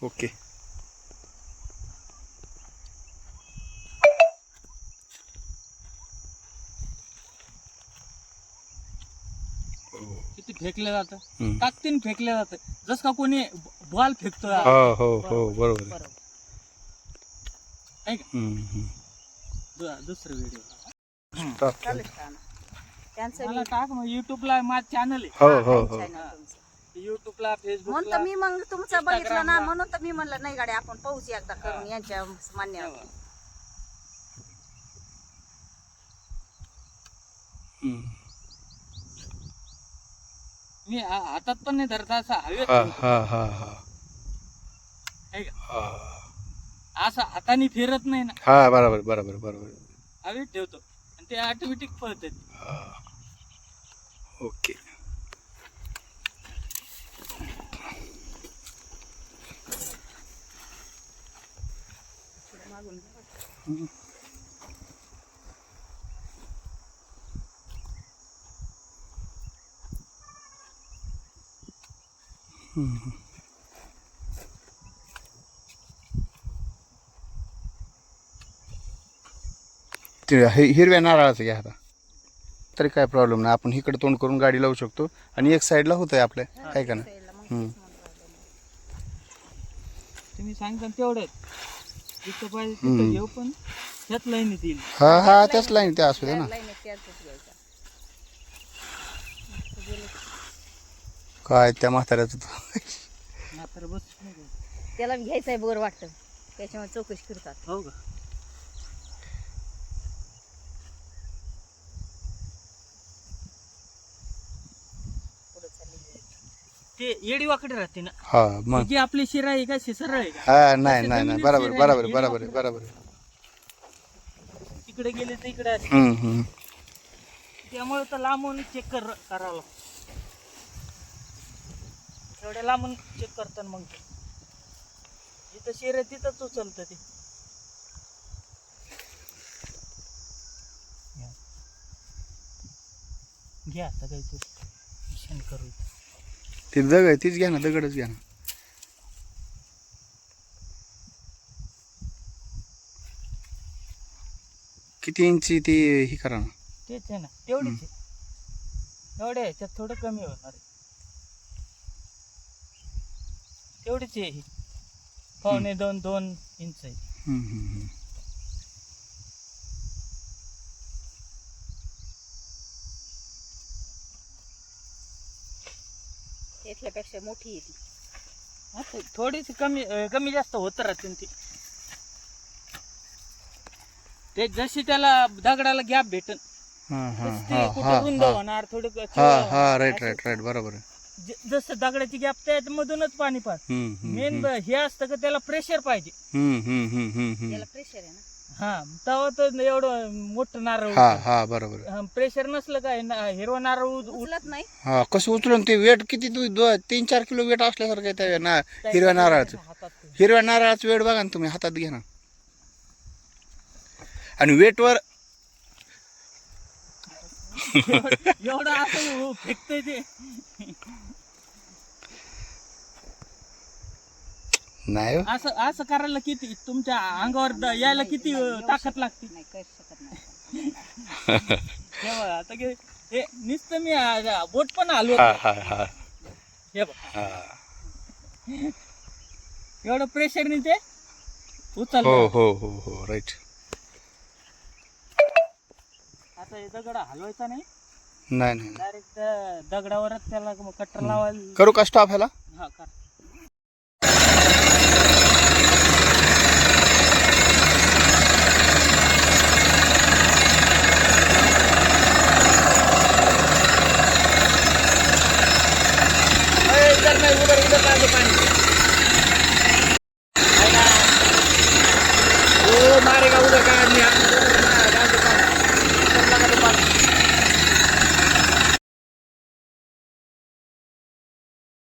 Okay. किती फेकलं जातं, हम्म. ताकदीने फेकलं जातं, जस का कोणी बॉल फेकतो. हो हो हो बरोबर आहे. बरोबर. आहे का? हम्म, हम्म. दुसरं व्हिडिओ Stop केलं. चालेल का ना? त्यांचं मला मी- टाक मग युट्यूबला माझं चॅनल आहे. हो हा, हो आहे हो channel तुमचं. युट्यूबला म्हणून फेसबुकला तर मी मग तुमचं बघितलं ना, Instagramला. म्हणून तर मी म्हणलं नाही गाडी आपण पाहूच एकदा करून यांच्या मान्यावर. हम्म. मी हातात पण नाही धरत, असं हवेत हा ठेवतो. हा हा हा आहे का? हा असं हाताने फिरत नाही ना, हा बरोबर बरोबर बरोबर. हवेत ठेवतो आणि ते ऑटोमॅटिक पळत. हा. ओके. मागून हम्म. हम्म. ते हिरव्या नारळाचं घ्या आता, तरी काय प्रॉब्लेम नाही. आपण इकडे तोंड करून गाडी लावू शकतो आणि एक साईडला होत आहे आपल्या, आहे का ना. जायला मग हम्म. तेच म्हणून राहिले मी. तुम्ही सांगता तेवढंच, जिथं पाहिजे हम्म. तिथं घेऊ, पण त्यात लाईनीत येईल. हा हा त्याच लाईन त्या असू द्या ना. लाईन आहे, त्यातच घ्यायचा. मस्त गेले. काय त्या म्हाताऱ्याचं मात्र बस नाही का? त्याला घ्यायचंय बरं वाटतं, त्याच्यामुळे चौकशी करतात. हो का? पुढे चालली. ते येडी वाकडे राहते ना, हा मग. जी आपली शिरा आहे का सरळ आहे का? हा नाही तशी नाही नाही जमिनीत बरोबर शिरा बरोबर आहे, बरोबर येडी बरोबर आहे. तिकडे गेले तर इकडे असते. हम्म हम्म. त्यामुळे तर लांबून चेक करावं लागतं. एवढ्या लांबून चेक करतात मग ते. जिथं शिर आहे तिथंच उचलतं ते. घ्या आता काही तू मिशन करू इथं. ती दगड आहे तीच घ्या ना, दगडच घ्या ना. किती इंची ती ही करा ना. तेच आहे ना, तेवढीच आहे. एवढ्या ह्याच्यात थोडं कमी होणार आहे. तेवढीच आहे ही, 1.25-2 इंच आहे. हम्म, हम्म, हम्म. इथल्यापेक्षा मोठी आहे ती. आता थोडीशी कमी जास्त होत राहते ना ती. ते जशी त्याला दगडाला गॅप भेटन, हा हा तसं ते हा कुठं हा रुंद हा होणार, थोडं हा चवळा हा होणार. राईट असं राईट राईट बरोबर आहे. जसं दगडाची गॅप त्यामधूनच पाणी पास. हम्म, हम्म, मेन हे असतं का त्याला प्रेशर पाहिजे. हम्म, हम्म, हम्म, हम्म, हम्म. त्याला प्रेशर आहे ना. हा, तेव्हा तर एवढं मोठं नारळ हा उचलतं. हा बरोबर आहे. प्रेशर नसलं काय हिरवा नारळ उचलत नाही. हा कसं उचलून ते वेट किती 3-4 किलो वेट असल्यासारखं आहे त्या हिरव्या नारळाचं. हातात हिरव्या नारळाचं वेट बघा ना तुम्ही, हातात घ्या ना. आणि वेटवर एवढं असं फेकतंय ते. नाही हो. असं असं करायला किती तुमच्या अंगावर यायला किती ताकद लागते. नाही करू शकत नाही. हे बघा आता हे नुसतं मी बोट पण हलवत हा नाही. हा हा हे बघ, हा. एवढं प्रेशरने ते उचल. हो हो हो हो राईट. आता हे दगड हलवायचा नाही, नाही नाही डायरेक्ट दगडावरच त्याला कटर लावायला. करू का स्टॉप ह्याला. हा कर. इधर नाही, उधर उधर पाणी.